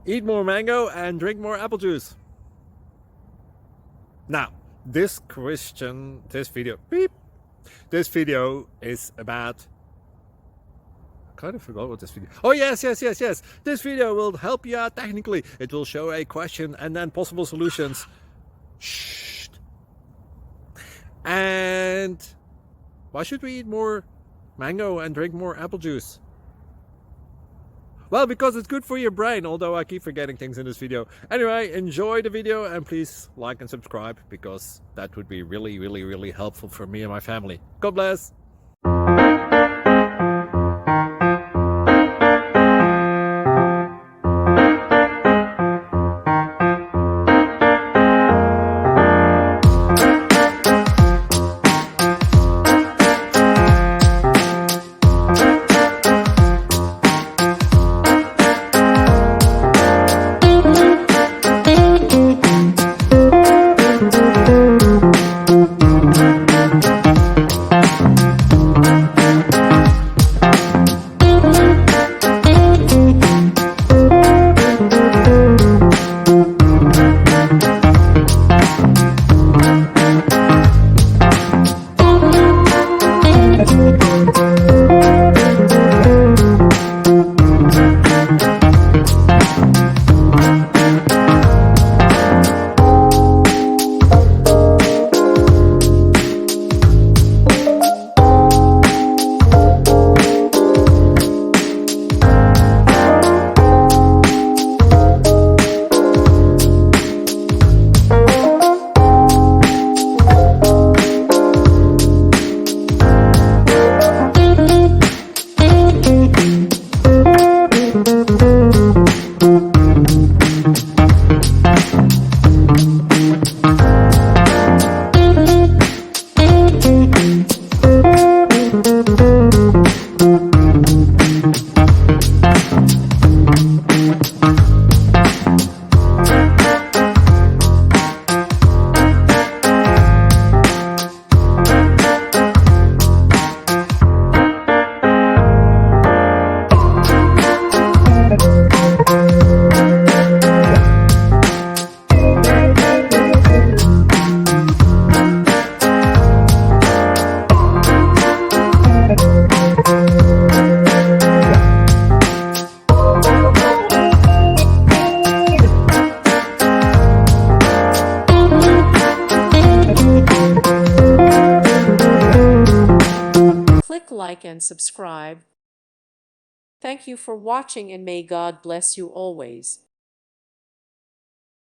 eat more mango and drink more apple juice. Now, this video is about, I kind of forgot what this video. Oh, yes. This video will help you out technically. It will show a question and then possible solutions. Shh. And why should we eat more mango and drink more apple juice? Well, because it's good for your brain, although I keep forgetting things in this video. Anyway, enjoy the video and please like and subscribe, because that would be really helpful for me and my family. God bless! Click like and subscribe. Thank you for watching and may God bless you always.